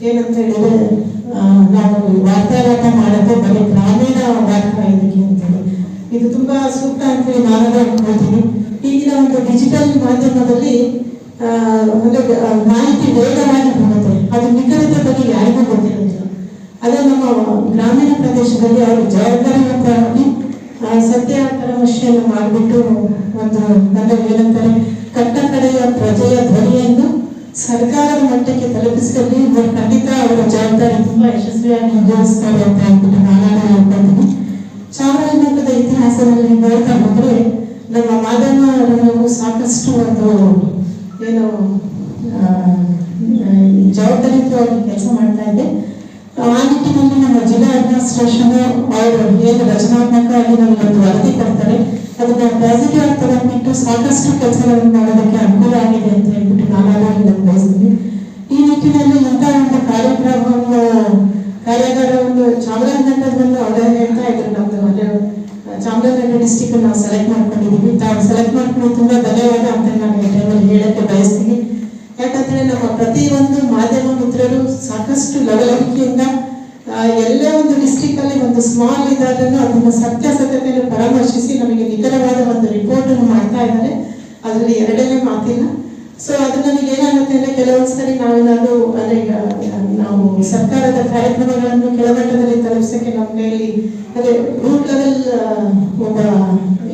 ಏನಂತ ಹೇಳಿದ್ರೆ ನಾವು ವಾರ್ತಾಲಾಪ ಮಾಡೋದು ಬರೀ ಗ್ರಾಮೀಣ ವಾರ್ತಾ ಇದಕ್ಕೆ ಅಂತೇಳಿ ಇದು ತುಂಬಾ ಸೂಕ್ತ ಅಂತೇಳಿ ನಾನು ಅನ್ಕೊಳ್ತೀನಿ. ಈಗಿನ ಒಂದು ಡಿಜಿಟಲ್ ಮಾಧ್ಯಮದಲ್ಲಿ ಮಾಹಿತಿ ವೇಗವಾಗಿ ಹೋಗುತ್ತೆ, ಅದು ನಿಖರತೆ ಬಗ್ಗೆ ಯಾರಿಗೂ ಗೊತ್ತಿರೋದಿಲ್ಲ. ಅದೇ ನಮ್ಮ ಗ್ರಾಮೀಣ ಪ್ರದೇಶದಲ್ಲಿ ಅವರು ಜವಾಬ್ದಾರಿಯುತವಾಗಿ ಸತ್ಯ ಪರಾಮರ್ಶೆಯನ್ನು ಮಾಡಿಬಿಟ್ಟು ಒಂದು ಏನಂತಾರೆ ಕಟ್ಟ ಕಡೆಯ ಪ್ರಜೆಯ ಧ್ವನಿಯನ್ನು ಸರ್ಕಾರದ ಮಟ್ಟಕ್ಕೆ ತಲುಪಿಸುವಲ್ಲಿ ಇವರು ಖಂಡಿತ ಅವರ ಜವಾಬ್ದಾರಿ ತುಂಬಾ ಯಶಸ್ವಿಯಾಗಿ ನಿರ್ವಹಿಸ್ತಾರೆ ಅಂತ ಹೇಳ್ಬಿಟ್ಟು ನಾನು ಹೇಳ್ಕೊಳ್ತೀನಿ. ಚಾಮರಾಜನಗರದ ಇತಿಹಾಸದಲ್ಲಿ ನೋಡ್ತಾ ಬಂದ್ರೆ ನಮ್ಮ ಮಾಧ್ಯಮಗಳು ಸಾಕಷ್ಟು ಒಂದು ಏನು ಜವಾಬ್ದಾರಿಯುತವಾಗಿ ಕೆಲಸ ಮಾಡ್ತಾ ಇದೆ. ಆ ನಿಟ್ಟಿನಲ್ಲಿ ನಮ್ಮ ಜಿಲ್ಲಾ ಅಡ್ಮಿನಿಸ್ಟ್ರೇಷನ್ ಅವರು ಏನು ರಚನಾತ್ಮಕವಾಗಿ ನಮಗೊಂದು ವರದಿ ಕೊಡ್ತಾರೆ, ಅದನ್ನ ಪಾಸಿಟಿವ್ ಆಗಿ ತಗೊಂಡ್ಬಿಟ್ಟು ಸಾಕಷ್ಟು ಕೆಲಸಗಳನ್ನು ಮಾಡೋದಕ್ಕೆ ಅನುಕೂಲ ಆಗಿದೆ ಅಂತ ಹೇಳ್ಬಿಟ್ಟು ನಾನು ಬಯಸ್ತೀನಿ. ಈ ನಿಟ್ಟಿನಲ್ಲಿ ಇಂತಹ ಒಂದು ಕಾರ್ಯಕ್ರಮವನ್ನು ಕಾರ್ಯಾಗಾರವನ್ನು ಚಾಮರಾಜನಗರದಲ್ಲಿ ಅವರೇ ಹೇಳ್ತಾ ಇದ್ರು, ನಮ್ದು ಚಾಮರಾಜನಗರ ಡಿಸ್ಟಿಕ್ ನಾವು ಸೆಲೆಕ್ಟ್ ಮಾಡ್ಕೊಂಡಿದ್ದೀವಿ, ತಾವು ಸೆಲೆಕ್ಟ್ ಮಾಡ್ಕೊಂಡು ತುಂಬಾ ಧನ್ಯವಾದ ಅಂತ ನಾನು ಈ ಟೈಮಲ್ಲಿ ಹೇಳಕ್ಕೆ ಬಯಸ್ತೀನಿ. ಯಾಕಂದ್ರೆ ನಮ್ಮ ಪ್ರತಿಯೊಂದು ಮಾಧ್ಯಮ ಮಿತ್ರರು ಸಾಕಷ್ಟು ಲವಲವಿಕೆಯಿಂದ ಎಲ್ಲೇ ಒಂದು ಡಿಸ್ಟಿಕ್ ಅಲ್ಲಿ ಒಂದು ಸ್ಮಾಲ್ ಇದಾದ್ರೂ ಅದನ್ನು ಸತ್ಯಾಸತ್ಯತೆಯನ್ನು ಪರಾಮರ್ಶಿಸಿ ನಮಗೆ ನಿಖರವಾದ ಒಂದು ರಿಪೋರ್ಟ್ ಅನ್ನು ಮಾಡ್ತಾ ಇದ್ದಾರೆ. ಅದರಲ್ಲಿ ಎರಡನೇ ಮಾತಿಲ್ಲ. ಸೊ ಅದು ನನಗೆ ಏನಾಗುತ್ತೆ ಅಂದ್ರೆ ಕೆಲವೊಂದ್ಸರಿ ನಾವು ಸರ್ಕಾರದ ಕಾರ್ಯಕ್ರಮಗಳನ್ನು ಕೆಳಮಟ್ಟದಲ್ಲಿ ತಲುಪಿಸಕ್ಕೆ ನಮ್ಮ ಕೈಯಲ್ಲಿ ಅದೇ ರೂಟ್ ಲೆವೆಲ್ ಒಬ್ಬ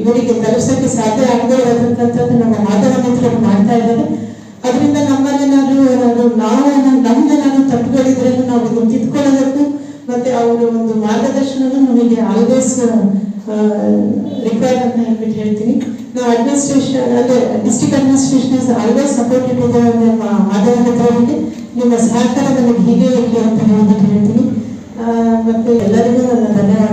ಇವರಿಗೆ ತಲುಪಿಸಕ್ಕೆ ಸಾಧ್ಯ ಆಗದೆ ಇರತಕ್ಕಂಥದ್ದು ನಮ್ಮ ಮಾಧ್ಯಮ ಮಿತ್ರರು ಮಾಡ್ತಾ ಇದ್ದಾರೆ. ಅದರಿಂದ ನಮ್ಮಲ್ಲೇನಾದ್ರೂ ನಮ್ದೇನಾದ್ರೂ ತಪ್ಪುಗಳಿದ್ರೆ ನಾವು ಇದನ್ನು ತಿದ್ಕೊಳ್ಳೋದಕ್ಕೂ ಮತ್ತೆ ಅವರ ಒಂದು ಮಾರ್ಗದರ್ಶನ ನಮಗೆ ಆಲ್ವೇಸ್ ರಿಕ್ವೈರ್ಡ್ ಅಂತ ಹೇಳ್ಬಿಟ್ಟು ಹೇಳ್ತೀನಿ. ನಾವು ಅಡ್ಮಿನಿಸ್ಟ್ರೇಷನ್ ಅಂದ್ರೆ district administration is always supportive ಇದೆ. ನಮ್ಮ ಮಾಧ್ಯಮ ಮಿತ್ರರಿಗೆ ನಿಮ್ಮ ಸಹಕಾರ ನನಗೆ ಹೀಗೆ ಇರಲಿ ಅಂತ ಹೇಳ್ಬಿಟ್ಟು ಹೇಳ್ತೀನಿ. ಮತ್ತೆ ಎಲ್ಲರಿಗೂ ನನ್ನ ಧನ್ಯವಾದ.